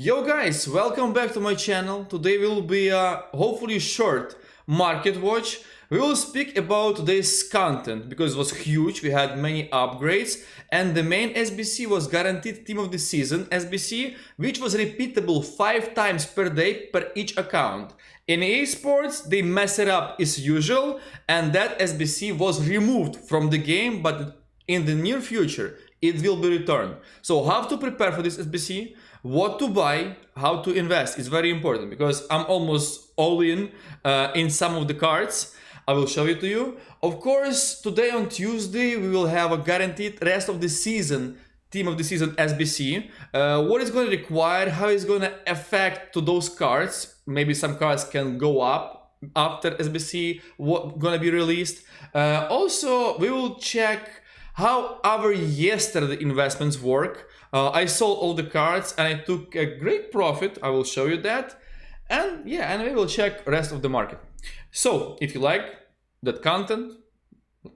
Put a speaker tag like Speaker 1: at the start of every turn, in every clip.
Speaker 1: Yo guys, welcome back to my channel. Today will be a hopefully short market watch. We will speak about today's content because it was huge. We had many upgrades and the main SBC was guaranteed team of the season SBC, which was repeatable 5 times per day per each account. In EA Sports, they mess it up as usual and that SBC was removed from the game, but in the near future it will be returned. So how to prepare for this SBC? What to buy, how to invest is very important because I'm almost all in some of the cards. I will show it to you. Of course, today on Tuesday, we will have a guaranteed rest of the season, team of the season SBC. What is going to require, how it's going to affect to those cards. Maybe some cards can go up after SBC, what going to be released. Also, we will check how our yesterday investments work. I sold all the cards and I took a great profit. I will show you that. And yeah, and we will check rest of the market. So if you like that content,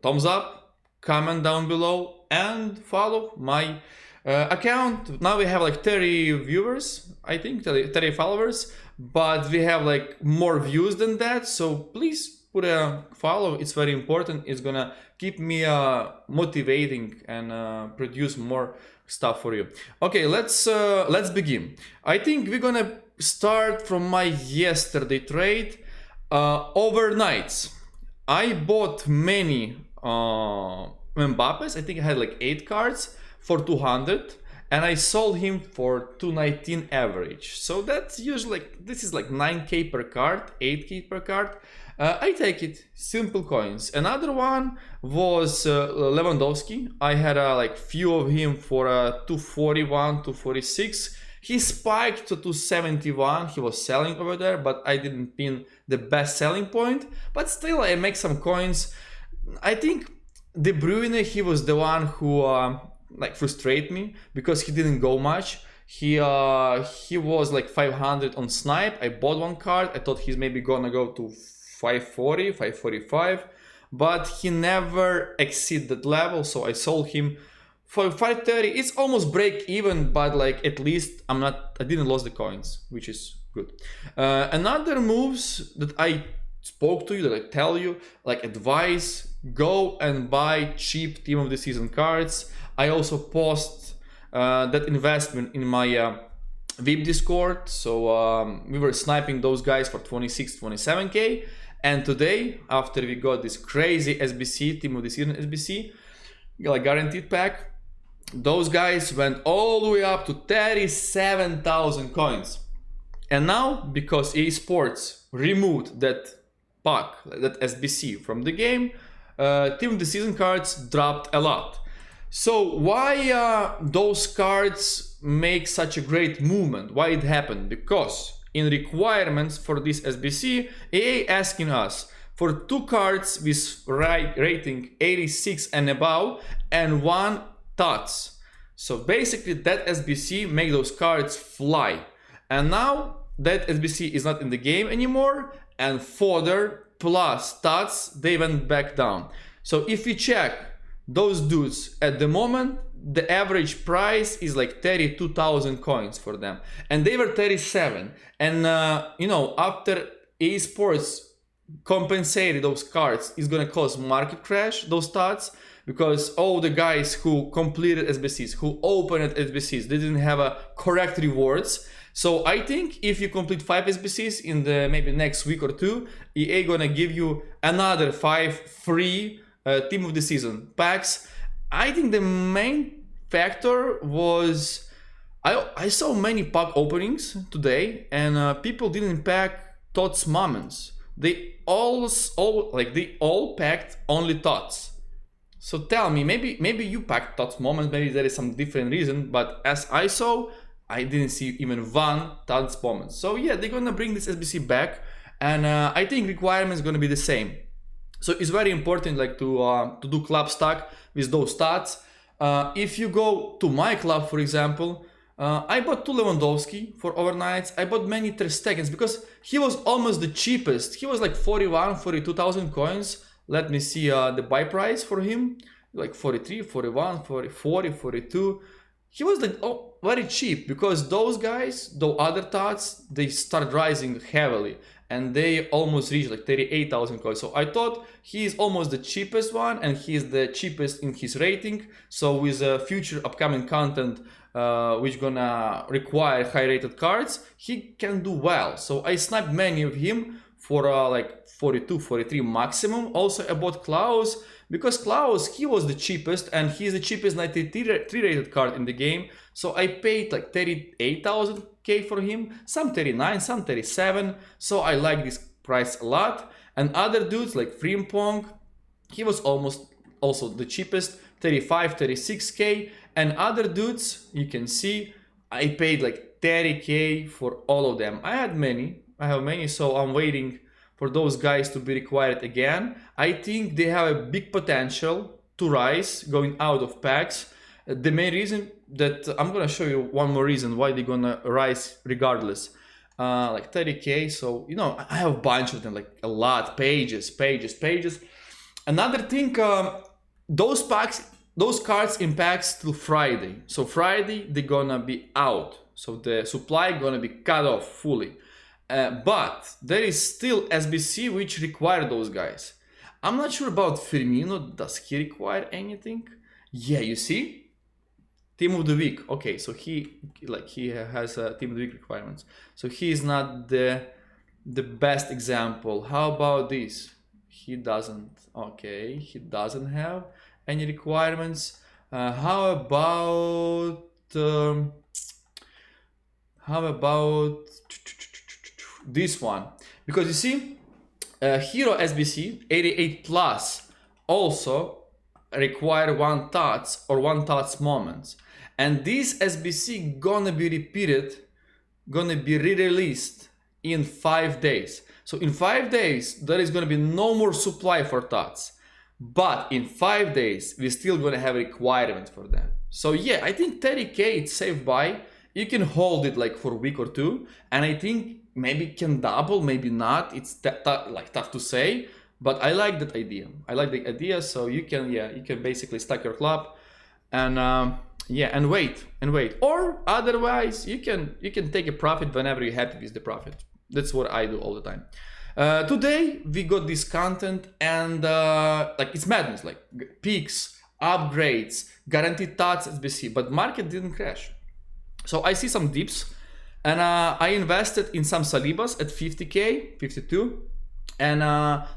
Speaker 1: thumbs up, comment down below and follow my account. Now we have like 30 viewers, I think 30 followers, but we have like more views than that. So please put a follow. It's very important. It's gonna keep me motivating and produce more stuff for you. Okay, let's begin. I think we're gonna start from my yesterday trade. Overnights, I bought many Mbappes. I think I had like 8 cards for 200 and I sold him for 219 average. So that's usually like, this is like 9k per card, 8k per card. I take it, simple coins. Another one was Lewandowski. I had like few of him for 241, 246. He spiked to 271. He was selling over there, but I didn't pin the best selling point. But still, I make some coins. I think De Bruyne, he was the one who like frustrated me because he didn't go much. He was like 500 on snipe. I bought one card. I thought he's maybe gonna go to 540, 545, but he never exceeded that level, so I sold him for 530. It's almost break even, but like at least I didn't lose the coins, which is good. Another moves that I spoke to you, that I tell you, like advice, go and buy cheap team of the season cards. I also post that investment in my VIP Discord, so we were sniping those guys for 26, 27k. And today, after we got this crazy SBC, team of the season SBC, like guaranteed pack, those guys went all the way up to 37,000 coins. And now, because EA Sports removed that pack, that SBC from the game, team of the season cards dropped a lot. So why those cards make such a great movement? Why it happened? Because in requirements for this SBC, EA asking us for 2 cards with rating 86 and above and 1 Tots. So basically that SBC make those cards fly. And now that SBC is not in the game anymore and fodder plus Tots, they went back down. So if we check those dudes at the moment, the average price is like 32,000 coins for them and they were 37. And you know, after EA Sports compensated those cards, is gonna cause market crash, those stats, because all the guys who completed SBCs, who opened SBCs, they didn't have a correct rewards. So I think if you complete 5 SBCs in the maybe next week or 2, EA gonna give you another 5 free team of the season packs. I think the main factor was I saw many pack openings today and people didn't pack Tots moments. They all packed only Tots. So tell me, maybe you packed Tots moments, maybe there is some different reason, but as I saw, I didn't see even 1 Tots moment. So yeah, they're gonna bring this SBC back and I think requirements gonna be the same. So it's very important like to do club stack with those stats. If you go to my club, for example, I bought 2 Lewandowski for overnights. I bought many Ter Stegens because he was almost the cheapest. He was like 41, 42,000 coins. Let me see the buy price for him, like 43, 41, 40, 42. he was like, oh, very cheap, because those guys, the other Tots, they start rising heavily and they almost reach like 38,000 coins. So I thought he is almost the cheapest one, and he is the cheapest in his rating. So with future upcoming content which gonna require high rated cards, he can do well. So I sniped many of him for like 42, 43 maximum. Also about Klaus, because Klaus, he was the cheapest, and he's the cheapest 93 rated card in the game. So I paid like 38,000 K for him, some 39, some 37. So I like this price a lot. And other dudes like Frimpong, he was almost also the cheapest, 35, 36K. And other dudes, you can see, I paid like 30K for all of them. I have many, so I'm waiting for those guys to be required again. I think they have a big potential to rise going out of packs. The main reason that I'm gonna show you one more reason why they're gonna rise regardless. Like 30K, so you know, I have a bunch of them, like a lot, pages. Another thing, those cards in packs till Friday. So Friday they're gonna be out, so the supply gonna be cut off fully. But there is still SBC which require those guys. I'm not sure about Firmino. Does he require anything? Yeah, you see, Team of the Week. Okay, so he has Team of the Week requirements. So he is not the best example. How about this? He doesn't. Okay, he doesn't have any requirements. How about this one? Because you see, Hero SBC 88 plus also require one Tots or one Tots moments, and this SBC gonna be repeated, gonna be re-released in 5 days. So in 5 days there is gonna be no more supply for Tots, but in 5 days we still gonna have requirements for them. So yeah, I think 30K it's safe buy. You can hold it like for a week or two, and I think maybe it can double, maybe not. It's tough to say, but I like that idea. So you can basically stack your club and and wait. Or otherwise you can take a profit whenever you're happy with the profit. That's what I do all the time. Today we got this content, and like it's madness, like peaks, upgrades, guaranteed Tots SBC, but market didn't crash. So I see some dips, and I invested in some Salibas at 50K, 52, and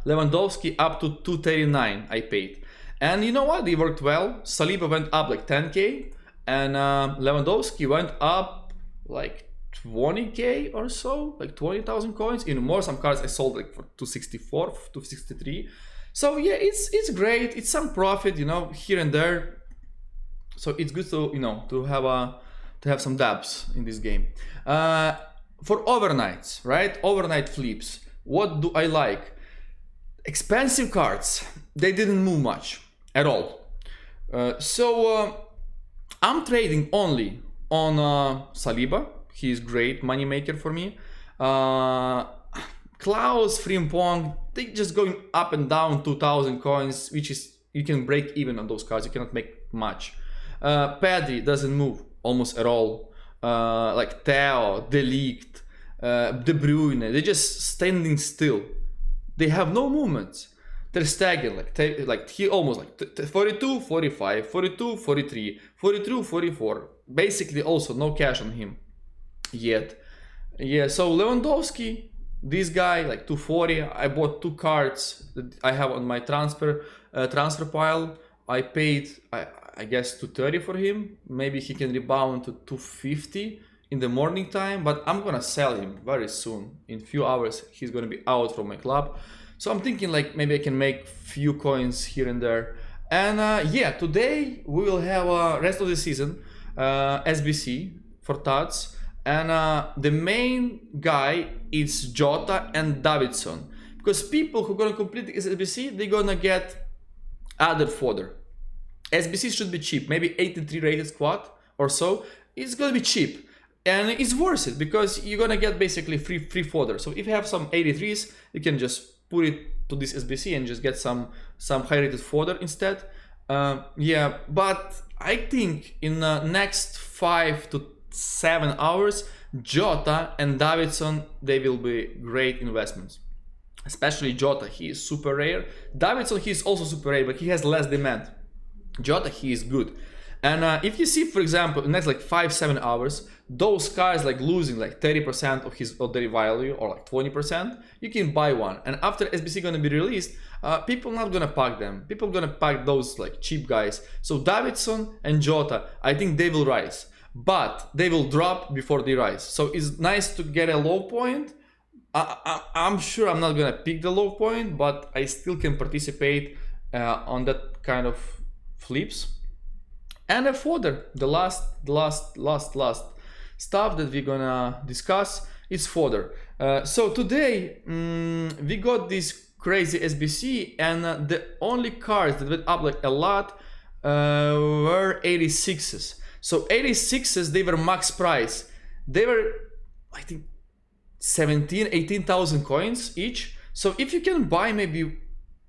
Speaker 1: Lewandowski up to 239 I paid. And you know what? They worked well. Saliba went up like 10K, and Lewandowski went up like 20K or so, like 20,000 coins. In more, some cards I sold like for 264, 263. So yeah, it's great. It's some profit, you know, here and there. So it's good to, you know, to have some dabs in this game. For overnights, right? Overnight flips. What do I like? Expensive cards. They didn't move much at all. So I'm trading only on Saliba. He's great money maker for me. Klaus, Frimpong, they just going up and down 2,000 coins, which is, you can break even on those cards. You cannot make much. Pedri doesn't move almost at all. Like Theo, De Ligt, De Bruyne, they're just standing still. They have no movements. They're stagnant, like he almost like 42, 45, 42, 43, 42, 44. Basically also no cash on him yet. Yeah, so Lewandowski, this guy like 240. I bought 2 cards that I have on my transfer pile. I paid I guess 230 for him. Maybe he can rebound to 250 in the morning time, but I'm gonna sell him very soon. In few hours he's gonna be out from my club. So I'm thinking like maybe I can make few coins here and there. And yeah, today we will have rest of the season SBC for Tots, and the main guy is Jota and Davidson, because people who are gonna complete the SBC, they're gonna get other fodder. SBC should be cheap, maybe 83 rated squad or so. It's gonna be cheap, and it's worth it because you're gonna get basically free fodder. So if you have some 83s, you can just put it to this SBC and just get some high rated fodder instead. Yeah, but I think in the next 5 to 7 hours, Jota and Davidson, they will be great investments. Especially Jota, he is super rare. Davidson, he is also super rare, but he has less demand. Jota, he is good. And if you see, for example, in the next like 5-7 hours, those cars like losing like 30% of their value, or like 20%, you can buy one. And after SBC gonna be released, people not gonna pack them. People gonna pack those like cheap guys. So Davidson and Jota, I think they will rise, but they will drop before they rise. So it's nice to get a low point. I'm sure I'm not gonna pick the low point, but I still can participate on that kind of flips. And a fodder, the last stuff that we're gonna discuss is fodder. So today we got this crazy SBC, and the only cards that went up like a lot were 86s. So 86s, they were max price. They were, I think, 18,000 coins each. So if you can buy maybe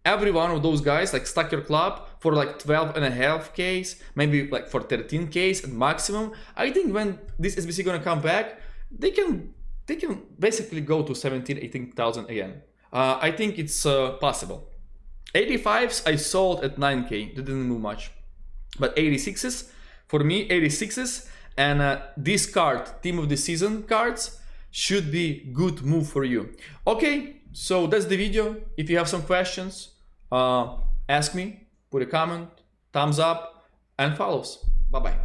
Speaker 1: every one of those guys, like stack your club for like 12.5Ks, maybe like for 13Ks at maximum, I think when this SBC gonna come back, they can basically go to 18,000 again. I think it's possible. 85s I sold at 9K, they didn't move much. But 86s, for me, 86s and this card, team of the season cards, should be good move for you. Okay, so that's the video. If you have some questions, ask me, put a comment, thumbs up, and follows. Bye bye.